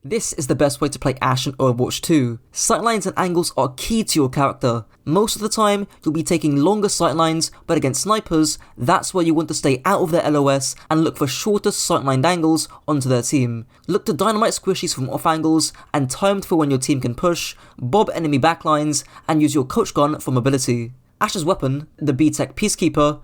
This is the best way to play Ashe in Overwatch 2. Sightlines and angles are key to your character. Most of the time, you'll be taking longer sightlines, but against snipers, that's where you want to stay out of their LOS and look for shorter sightlined angles onto their team. Look to Dynamite squishies from off angles and timed for when your team can push, bob enemy backlines, and use your coach gun for mobility. Ashe's weapon, the B-Tech Peacekeeper,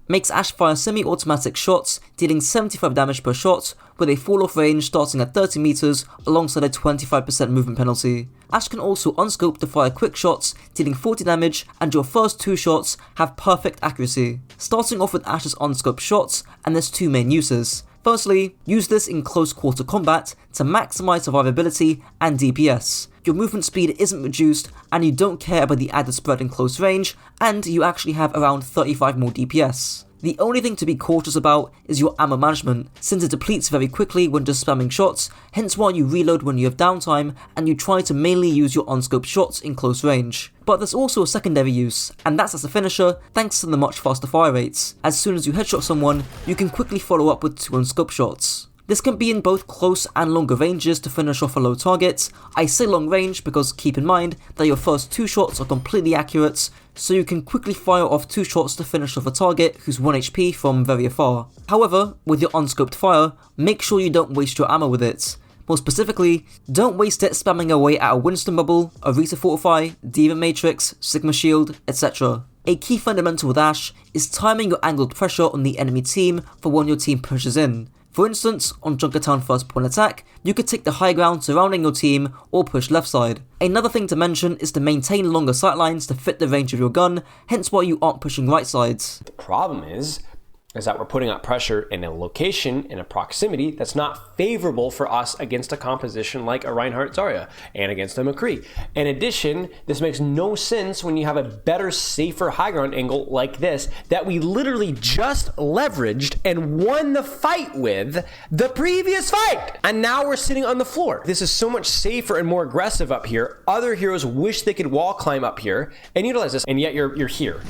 makes Ashe fire semi-automatic shots, dealing 75 damage per shot, with a fall-off range starting at 30 meters alongside a 25% movement penalty. Ashe can also unscope to fire quick shots, dealing 40 damage, and your first 2 shots have perfect accuracy. Starting off with Ashe's unscoped shots, and there's 2 main uses. Firstly, use this in close quarter combat to maximize survivability and DPS. Your movement speed isn't reduced, and you don't care about the added spread in close range, and you actually have around 35 more DPS. The only thing to be cautious about is your ammo management, since it depletes very quickly when just spamming shots, hence why you reload when you have downtime, and you try to mainly use your unscoped shots in close range. But there's also a secondary use, and that's as a finisher thanks to the much faster fire rates. As soon as you headshot someone, you can quickly follow up with 2 unscoped shots. This can be in both close and longer ranges to finish off a low target. I say long range because keep in mind that your first 2 shots are completely accurate, so you can quickly fire off 2 shots to finish off a target who's 1 HP from very afar. However, with your unscoped fire, make sure you don't waste your ammo with it. More specifically, don't waste it spamming away at a Winston bubble, a Rita Fortify, Diva Matrix, Sigma Shield, etc. A key fundamental with Ashe is timing your angled pressure on the enemy team for when your team pushes in. For instance, on Junkertown first point attack, you could take the high ground surrounding your team or push left side. Another thing to mention is to maintain longer sightlines to fit the range of your gun, hence why you aren't pushing right sides. The problem is that we're putting out pressure in a location, in a proximity that's not favorable for us against a composition like a Reinhardt Zarya and against a McCree. In addition, this makes no sense when you have a better, safer high ground angle like this that we literally just leveraged and won the fight with the previous fight. And now we're sitting on the floor. This is so much safer and more aggressive up here. Other heroes wish they could wall climb up here and utilize this, and yet you're here.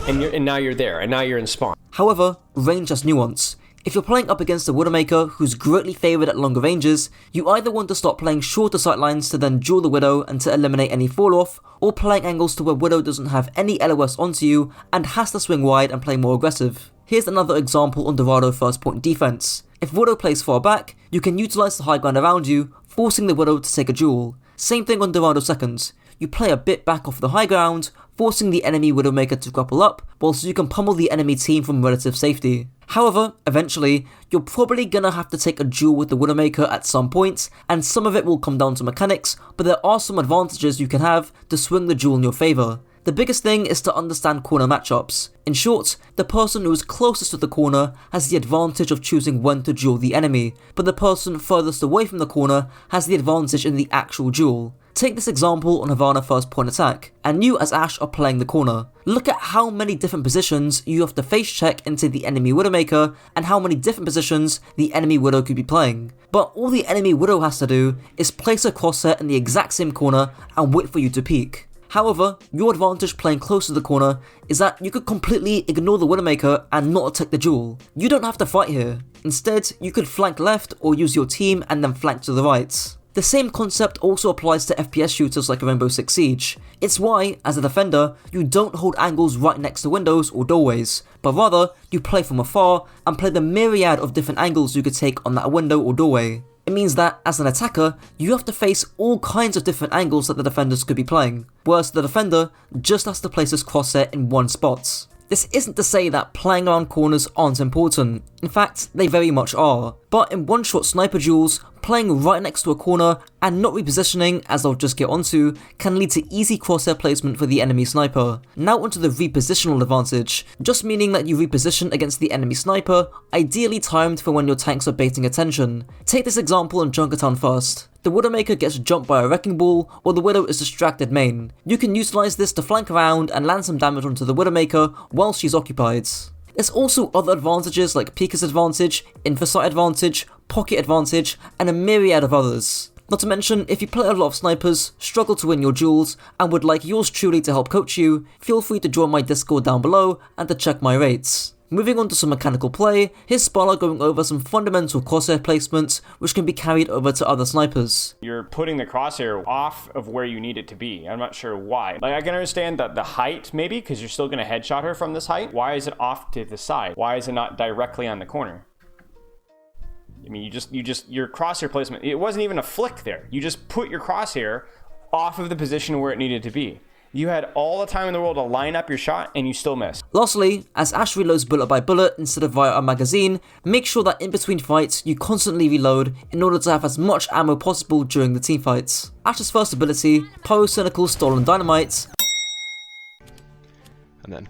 And now you're there, and now you're in spawn. However, range has nuance. If you're playing up against a Widowmaker who's greatly favoured at longer ranges, you either want to start playing shorter sightlines to then duel the Widow and to eliminate any fall off, or playing angles to where Widow doesn't have any LOS onto you and has to swing wide and play more aggressive. Here's another example on Dorado first point defense. If Widow plays far back, you can utilise the high ground around you, forcing the Widow to take a duel. Same thing on Dorado second. You play a bit back off the high ground, forcing the enemy Widowmaker to grapple up, whilst you can pummel the enemy team from relative safety. However, eventually, you're probably gonna have to take a duel with the Widowmaker at some point, and some of it will come down to mechanics, but there are some advantages you can have to swing the duel in your favour. The biggest thing is to understand corner matchups. In short, the person who is closest to the corner has the advantage of choosing when to duel the enemy, but the person furthest away from the corner has the advantage in the actual duel. Take this example on Havana first point attack, and you as Ashe are playing the corner. Look at how many different positions you have to face check into the enemy Widowmaker, and how many different positions the enemy Widow could be playing. But all the enemy Widow has to do is place a crosshair in the exact same corner and wait for you to peek. However, your advantage playing close to the corner is that you could completely ignore the Widowmaker and not attack the duel. You don't have to fight here. Instead, you could flank left or use your team and then flank to the right. The same concept also applies to FPS shooters like Rainbow Six Siege. It's why, as a defender, you don't hold angles right next to windows or doorways, but rather, you play from afar and play the myriad of different angles you could take on that window or doorway. It means that, as an attacker, you have to face all kinds of different angles that the defenders could be playing, whereas the defender just has to place his crosshair in one spot. This isn't to say that playing around corners aren't important, in fact, they very much are, but in one-shot sniper duels, playing right next to a corner and not repositioning, as I'll just get onto, can lead to easy crosshair placement for the enemy sniper. Now onto the repositional advantage, just meaning that you reposition against the enemy sniper, ideally timed for when your tanks are baiting attention. Take this example in Junkertown first. The Widowmaker gets jumped by a Wrecking Ball, or the Widow is distracted main. You can utilise this to flank around and land some damage onto the Widowmaker while she's occupied. There's also other advantages like Pika's advantage, Infosight advantage, Pocket advantage, and a myriad of others. Not to mention, if you play a lot of snipers, struggle to win your duels, and would like yours truly to help coach you, feel free to join my Discord down below and to check my rates. Moving on to some mechanical play, here's Sparlow going over some fundamental crosshair placements which can be carried over to other snipers. You're putting the crosshair off of where you need it to be. I'm not sure why. Like, I can understand that the height maybe, because you're still going to headshot her from this height. Why is it off to the side? Why is it not directly on the corner? I mean, your crosshair placement, it wasn't even a flick there. You just put your crosshair off of the position where it needed to be. You had all the time in the world to line up your shot, and you still missed. Lastly, as Ashe reloads bullet by bullet instead of via a magazine, make sure that in between fights you constantly reload in order to have as much ammo possible during the teamfights. Ashe's first ability, Pyrocynical Stolen Dynamite, and then,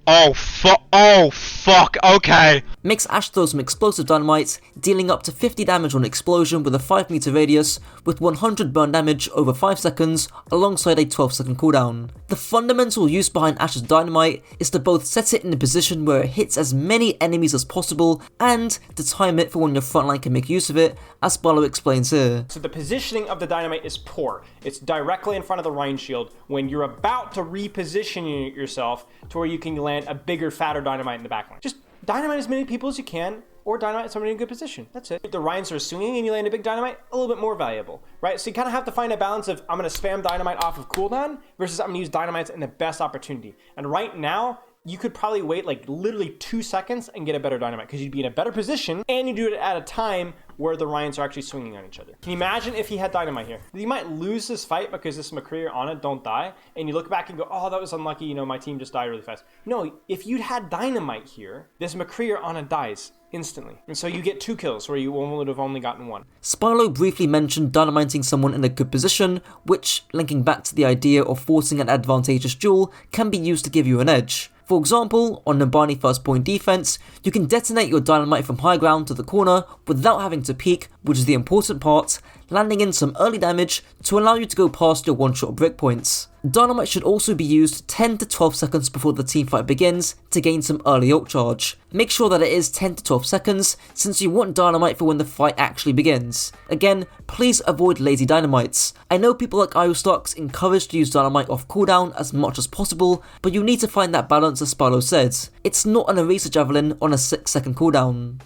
oh fuck, okay. Makes Ashe throw some explosive dynamite, dealing up to 50 damage on explosion with a 5 meter radius, with 100 burn damage over 5 seconds, alongside a 12-second cooldown. The fundamental use behind Ashe's dynamite is to both set it in a position where it hits as many enemies as possible, and to time it for when your frontline can make use of it, as Barlow explains here. So the positioning of the dynamite is poor. It's directly in front of the Rhine shield when you're about to reposition yourself to where you can land a bigger, fatter dynamite in the backline. Just dynamite as many people as you can, or dynamite somebody in a good position. That's it. If the Rhines are swinging and you land a big dynamite, a little bit more valuable, right? So you kind of have to find a balance of, I'm going to spam dynamite off of cooldown versus I'm going to use dynamites in the best opportunity. And right now, you could probably wait like literally 2 seconds and get a better dynamite because you'd be in a better position and you do it at a time where the Rhines are actually swinging on each other. Can you imagine if he had dynamite here? You might lose this fight because this McCree on it don't die, and you look back and go, oh, that was unlucky, you know, my team just died really fast. No, if you'd had dynamite here, this McCree on it dies instantly. And so you get 2 kills where you would have only gotten 1. Spylo briefly mentioned dynamiting someone in a good position, which, linking back to the idea of forcing an advantageous duel, can be used to give you an edge. For example, on Nabani first point defense, you can detonate your dynamite from high ground to the corner without having to peek, which is the important part, landing in some early damage to allow you to go past your one-shot breakpoints. Dynamite should also be used 10 to 12 seconds before the teamfight begins to gain some early ult charge. Make sure that it is 10 to 12 seconds since you want dynamite for when the fight actually begins. Again, please avoid lazy dynamites. I know people like IOStocks encourage to use dynamite off cooldown as much as possible, but you need to find that balance as Spylo said. It's not an eraser javelin on a 6-second cooldown.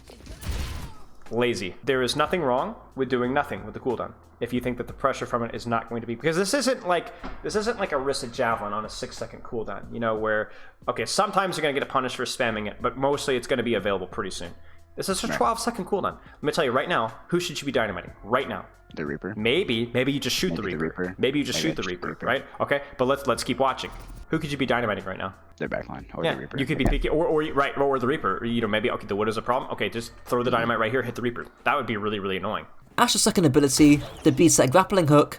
Lazy. There is nothing wrong with doing nothing with the cooldown if you think that the pressure from it is not going to be, because this isn't like a wristed javelin on a 6-second cooldown, you know, where, okay, sometimes you're going to get punished for spamming it, but mostly it's going to be available pretty soon. This is a 12-second cooldown. Let me tell you right now, who should you be dynamiting right now? The Reaper. Maybe you just shoot the Reaper. Maybe you just shoot the Reaper, right? Okay, but let's keep watching. Who could you be dynamiting right now? Their backline or yeah, the Reaper. You could be picking, or the Reaper. You know, maybe, okay, the Wood is a problem. Okay, just throw the dynamite right here, hit the Reaper. That would be really, really annoying. Ashe's second ability, the B-set grappling hook,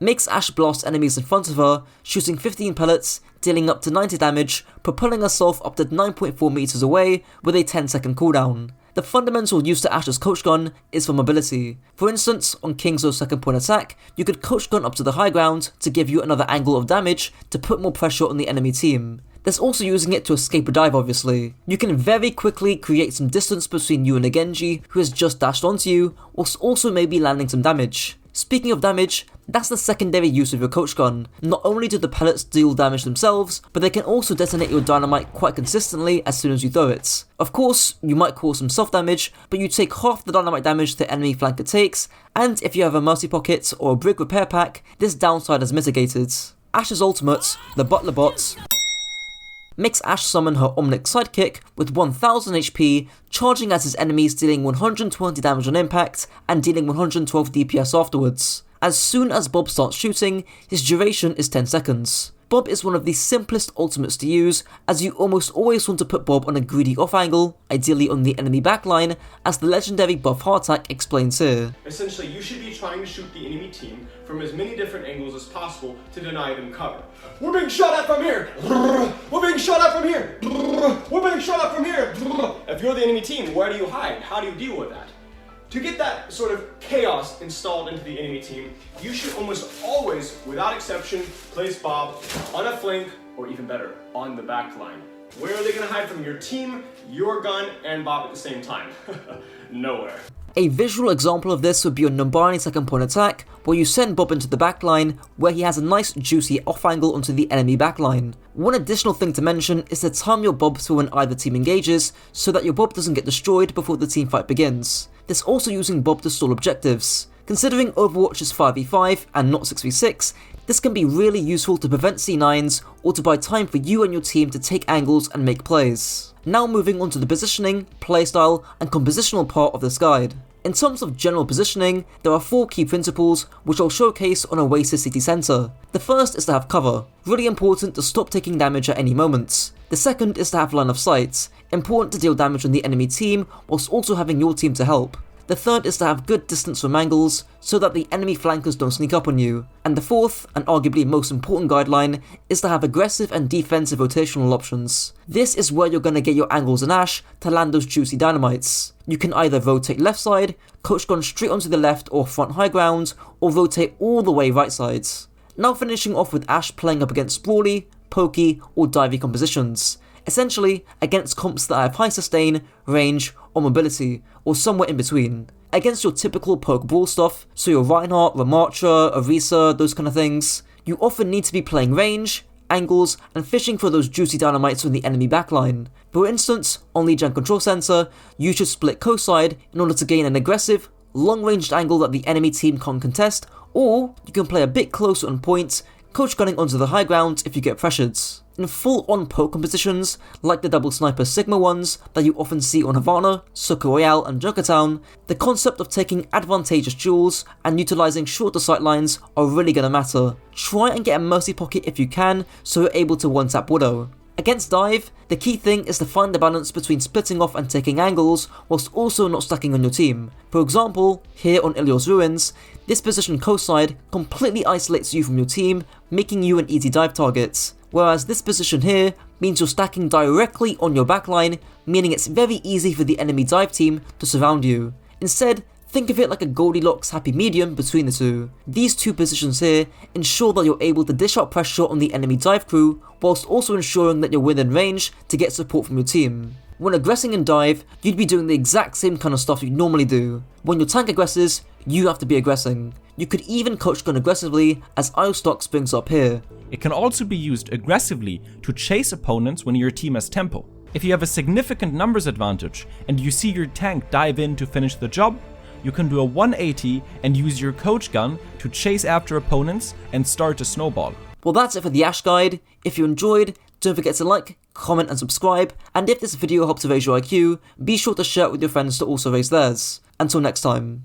makes Ashe blast enemies in front of her, shooting 15 pellets, dealing up to 90 damage, propelling herself up to 9.4 meters away with a 10-second cooldown. The fundamental use to Ashe's coach gun is for mobility. For instance, on Kingslow's second point attack, you could coach gun up to the high ground to give you another angle of damage to put more pressure on the enemy team. There's also using it to escape a dive, obviously. You can very quickly create some distance between you and a Genji who has just dashed onto you, whilst also maybe landing some damage. Speaking of damage, that's the secondary use of your coach gun. Not only do the pellets deal damage themselves, but they can also detonate your dynamite quite consistently as soon as you throw it. Of course, you might cause some self damage, but you take half the dynamite damage the enemy flanker takes, and if you have a mercy pocket or a brig repair pack, this downside is mitigated. Ashe's ultimate, the Butler Bot, makes Ashe summon her Omnic sidekick with 1000 HP, charging at his enemies, dealing 120 damage on impact and dealing 112 DPS afterwards. As soon as Bob starts shooting, his duration is 10 seconds. Bob is one of the simplest ultimates to use, as you almost always want to put Bob on a greedy off angle, ideally on the enemy backline, as the legendary Buff Hardtack explains here. Essentially, you should be trying to shoot the enemy team from as many different angles as possible to deny them cover. We're being shot at from here! We're being shot at from here! We're being shot at from here! If you're the enemy team, where do you hide? How do you deal with that? To get that sort of chaos installed into the enemy team, you should almost always, without exception, place Bob on a flank, or even better, on the back line. Where are they going to hide from your team, your gun, and Bob at the same time? Nowhere. A visual example of this would be on Numbani's second point attack, where you send Bob into the backline, where he has a nice juicy off angle onto the enemy backline. One additional thing to mention is to time your Bob to when either team engages, so that your Bob doesn't get destroyed before the team fight begins. This also using Bob to stall objectives. Considering Overwatch is 5v5 and not 6v6, this can be really useful to prevent C9s or to buy time for you and your team to take angles and make plays. Now moving on to the positioning, playstyle, and compositional part of this guide. In terms of general positioning, there are 4 key principles which I'll showcase on Oasis City Centre. The first is to have cover, really important to stop taking damage at any moment. The second is to have line of sight, important to deal damage on the enemy team whilst also having your team to help. The third is to have good distance from angles, so that the enemy flankers don't sneak up on you. And the fourth, and arguably most important guideline, is to have aggressive and defensive rotational options. This is where you're going to get your angles and Ashe to land those juicy dynamites. You can either rotate left side, coach gun straight onto the left or front high ground, or rotate all the way right sides. Now finishing off with Ashe playing up against sprawly, pokey, or divey compositions. Essentially, against comps that have high sustain, range, or mobility, or somewhere in between. Against your typical poke brawl stuff, so your Reinhardt, Ramattra, Orisa, those kind of things, you often need to be playing range, angles, and fishing for those juicy dynamites from the enemy backline. For instance, on Lead Gen Control Center, you should split co-side in order to gain an aggressive, long-ranged angle that the enemy team can't contest, or you can play a bit closer on point, coach gunning onto the high ground if you get pressured. In full-on poke compositions, like the double sniper Sigma ones that you often see on Havana, Soccer Royale and Junkertown, the concept of taking advantageous duels and utilising shorter sightlines are really going to matter. Try and get a mercy pocket if you can, so you're able to one-tap Widow. Against dive, the key thing is to find the balance between splitting off and taking angles, whilst also not stacking on your team. For example, here on Ilios Ruins, this position co-side completely isolates you from your team, making you an easy dive target. Whereas this position here means you're stacking directly on your backline, meaning it's very easy for the enemy dive team to surround you. Instead, think of it like a Goldilocks happy medium between the two. These two positions here ensure that you're able to dish out pressure on the enemy dive crew, whilst also ensuring that you're within range to get support from your team. When aggressing in dive, you'd be doing the exact same kind of stuff you normally do. When your tank aggresses, you have to be aggressing. You could even coach gun aggressively, as Iostox brings up here. It can also be used aggressively to chase opponents when your team has tempo. If you have a significant numbers advantage and you see your tank dive in to finish the job, you can do a 180 and use your coach gun to chase after opponents and start a snowball. Well, that's it for the Ashe guide. If you enjoyed, don't forget to like, comment and subscribe, and if this video helped to raise your IQ, be sure to share it with your friends to also raise theirs. Until next time.